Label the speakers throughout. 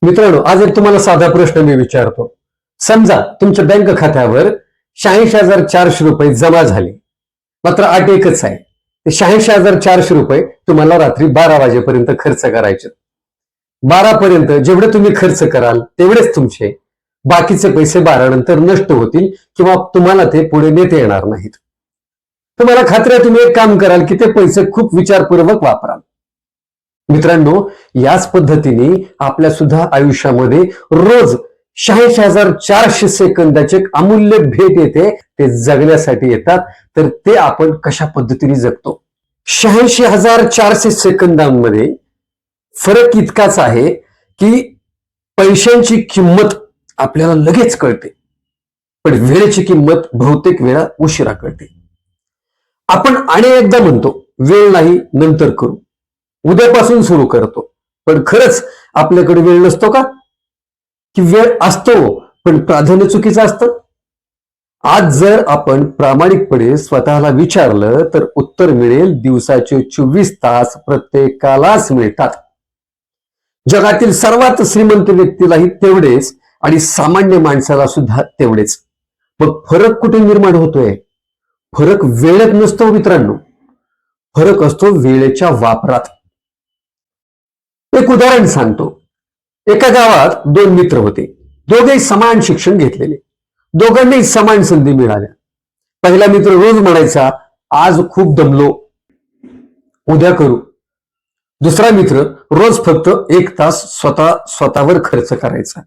Speaker 1: मित्रांनो, आज एक तुम्हाला साधा प्रश्न मी विचारतो. समजा तुमच्या बँक खात्यावर 86,400 रुपये जमा झाले. मात्र अट एकच आहे, ते 86,400 रुपये तुम्हाला रात्री 12 वाजेपर्यंत खर्च करायचे. 12 पर्यंत जेवढे तुम्ही खर्च कराल तेवढेच तुमचे बाकीचे पैसे 12 नंतर नष्ट होतील किंवा तुम्हाला ते पुढे नेता येणार नाहीत. तुम्हाला खात्री आहे तुम्ही एक काम कराल की ते पैसे खूप विचारपूर्वक वापराल. मित्रांनो, याच पद्धतीने आपल्या सुद्धा आयुष्यामध्ये रोज 86,400 सेकंदाचे एक अमूल्य भेट येते. ते जगण्यासाठी येतात. तर ते आपण कशा पद्धतीने जगतो? 86,400 सेकंदांमध्ये फरक इतकाच आहे की पैशांची किंमत आपल्याला लगेच कळते, पण वेळेची किंमत बहुतेक वेळा उशिरा कळते. आपण अनेकदा म्हणतो वेळ नाही, नंतर करू, उद्यापासून सुरू करतो. पण खरंच आपल्याकडे वेळ नसतो का? की वेळ असतो पण प्राधान्य चुकीचं असतं? आज जर आपण प्रामाणिकपणे स्वतःला विचारलं तर उत्तर मिळेल, दिवसाचे 24 तास प्रत्येकालाच मिळतात. जगातील सर्वात श्रीमंत व्यक्तीलाही तेवढेच आणि सामान्य माणसाला सुद्धा तेवढेच. मग फरक कुठे निर्माण होतोय? फरक वेळेत नसतो मित्रांनो, फरक असतो वेळेच्या वापरात. एक उदाहरण सांगतो. एका गावात 2 मित्र होते. दोघेही समान शिक्षण घेतलेले, दोघांनाही समान संधी मिळाल्या. पहिला मित्र रोज म्हणायचा, आज खूप दमलो, उद्या करू. दुसरा मित्र रोज फक्त 1 तास स्वतःवर खर्च करायचा.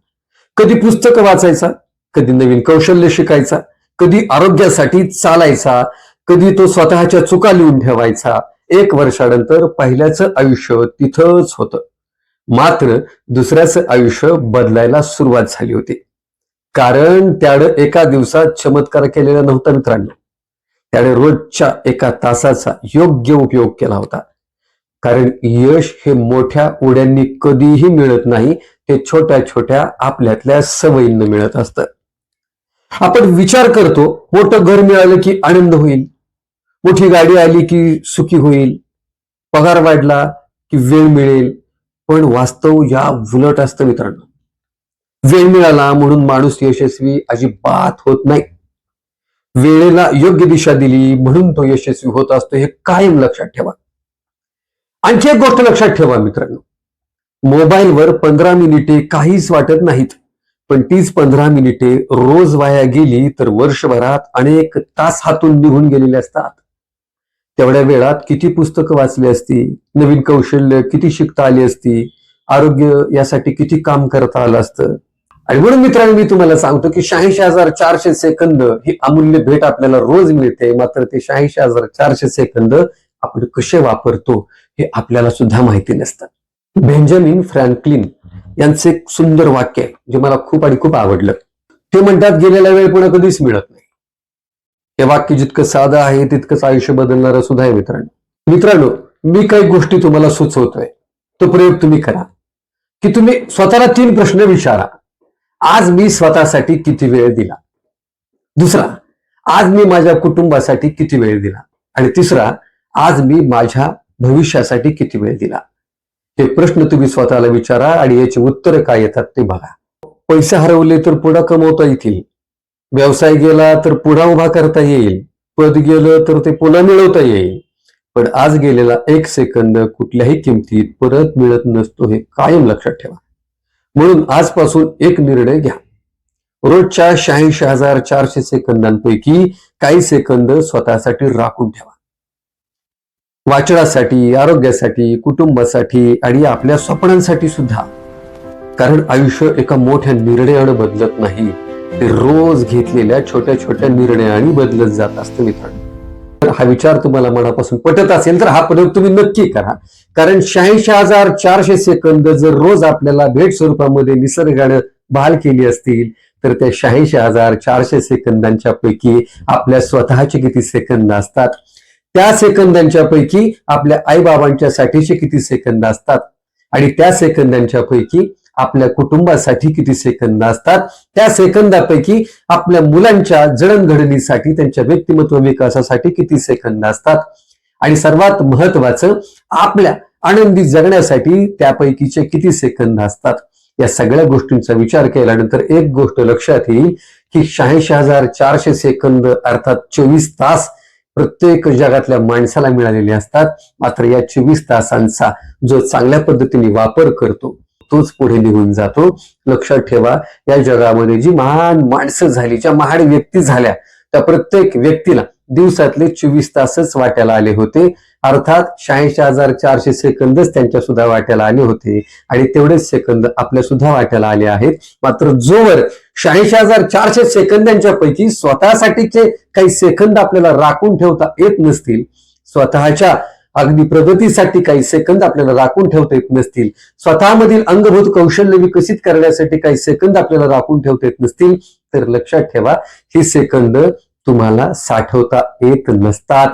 Speaker 1: कधी पुस्तक वाचायचा, कधी नवीन कौशल्य शिकायचा, कधी आरोग्यासाठी चालायचा, कधी तो स्वतःच्या चुका लिहून ठेवायचा. 1 वर्षानंतर पहिल्याचं आयुष्य तिथंच होतं, मात्र दुसऱ्याचं आयुष्य बदलायला सुरुवात झाली होती. कारण त्यानं एका दिवसात चमत्कार केलेला नव्हता मित्रांनो, त्याने रोजच्या 1 तासाचा योग्य उपयोग केला होता. कारण यश हे मोठ्या उड्यांनी कधीही मिळत नाही, ते छोट्या छोट्या आपल्यातल्या सवयींना मिळत असतं. आपण विचार करतो मोठं घर मिळालं की आनंद होईल, मोठी गाडी आली की सुखी होईल, पगार वाढला की वेळ मिळेल. पण वास्तव या उलट असतं मित्रांनो. वेळ मिळाला म्हणून माणूस यशस्वी अजिबात होत नाही. वेळेला योग्य दिशा दिली म्हणून तो यशस्वी होत असतो, हे कायम लक्षात ठेवा. आणखी एक गोष्ट लक्षात ठेवा मित्रांनो, मोबाईलवर 15 मिनिटे काहीच वाटत नाहीत, पण तीच 15 मिनिटे रोज वाया गेली तर वर्षभरात अनेक तास हातून निघून गेलेले असतात. तेवढ्या वेळात किती पुस्तकं वाचली असती, नवीन कौशल्य किती शिकता आली असती, आरोग्य यासाठी किती काम करता आलं असतं. आणि म्हणून मित्रांनो, मी तुम्हाला सांगतो की 86,400 सेकंद ही अमूल्य भेट आपल्याला रोज मिळते. मात्र ते 86,400 सेकंद आपण कसे वापरतो हे आपल्याला सुद्धा माहिती नसतं. बेंजामिन फ्रँकलिन यांचे एक सुंदर वाक्य आहे जे मला खूप आणि खूप आवडलं. ते म्हणतात, गेलेला वेळ पुन्हा कधीच मिळत नाही. हे वाक्य जितकं साधं आहे तितकंच आयुष्य बदलणारं सुद्धा आहे मित्रांनो, मी काही गोष्टी तुम्हाला सुचवतोय, तो प्रयोग तुम्ही करा. की तुम्ही स्वतःला 3 प्रश्न विचारा. आज मी स्वतःसाठी किती वेळ दिला? दुसरा, आज मी माझ्या कुटुंबासाठी किती वेळ दिला? आणि तिसरा, आज मी माझ्या भविष्यासाठी किती वेळ दिला? हे प्रश्न तुम्ही स्वतःला विचारा आणि याची उत्तर काय येतात ते बघा. पैसे हरवले तर पुन्हा कमवता येतील, व्यवसाय गेला तर पुन्हा उभा करता येईल, पद गेलं तर ते पुन्हा मिळवता येईल, पण आज गेलेला 1 सेकंद कुठल्याही किमतीत परत मिळत नसतो, हे कायम लक्षात ठेवा. म्हणून आजपासून एक निर्णय घ्या. रोजच्या 86,400 सेकंदांपैकी काही सेकंद स्वतःसाठी राखून ठेवा. वाचनासाठी, आरोग्यासाठी, कुटुंबासाठी आणि आपल्या स्वप्नांसाठी सुद्धा. कारण आयुष्य एका मोठ्या निर्णयानं बदलत नाही, ते रोज घेतलेल्या छोट्या छोट्या निर्णयाने बदलत जात असतं मित्रांनो. तर हा विचार तुम्हाला मनापासून पटत असेल तर हा प्रयोग तुम्ही नक्की करा. कारण 86,400 सेकंद जर रोज आपल्याला भेट स्वरूपामध्ये निसर्गानं बहाल केली असतील तर त्या 86,400 सेकंदांच्या पैकी आपल्या स्वतःचे किती सेकंद असतात, त्या सेकंदांच्या पैकी आपल्या आईबाबांच्या साठीचे किती सेकंद असतात, आणि त्या सेकंदांच्या पैकी आपल्या कुटुंबासाठी किती सेकंद असतात, त्या सेकंदापैकी आपल्या मुलांच्या जडणघडणीसाठी, त्यांच्या व्यक्तिमत्व विकासासाठी किती सेकंद असतात, आणि सर्वात महत्वाचं आपल्या आनंदी जगण्यासाठी त्यापैकीचे किती सेकंद असतात. या सगळ्या गोष्टींचा विचार केल्यानंतर एक गोष्ट लक्षात येईल की 86,400 सेकंद अर्थात 24 तास प्रत्येक जगातल्या माणसाला मिळालेले असतात. मात्र या 24 तासांचा जो चांगल्या पद्धतीने वापर करतो तोच पुढे निघून जातो. लक्षात ठेवा, या जगामध्ये जी महान माणसं झाली, ज्या महान व्यक्ती झाल्या, त्या प्रत्येक व्यक्तीला दिवसातले 24 तासच वाट्याला आले होते. अर्थात 86,400 सेकंदच त्यांच्या सुद्धा वाट्याला आले होते आणि तेवढेच सेकंद आपल्या सुद्धा वाट्याला आले आहेत. मात्र जोवर 86,400 सेकंदांच्या पैकी स्वतःसाठीचे काही सेकंद आपल्याला राखून ठेवता येत नसतील, स्वतःच्या अगदी प्रगतीसाठी काही सेकंद आपल्याला राखून ठेवता येत नसतील, स्वतःमधील अंगभूत कौशल्य विकसित करण्यासाठी काही सेकंद आपल्याला राखून ठेवता येत नसतील, तर लक्षात ठेवा, ही सेकंद तुम्हाला साठवता येत नसतात.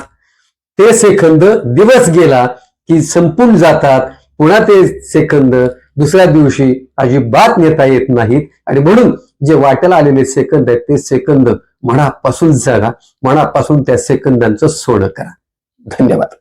Speaker 1: ते सेकंद दिवस गेला की संपून जातात. पुन्हा ते सेकंद दुसऱ्या दिवशी अजिबात नेता येत नाहीत आणि म्हणून जे वाट्याला आलेले सेकंद आहेत ते सेकंद मनापासून जगा, मनापासून त्या सेकंदांचं सोनं करा. धन्यवाद.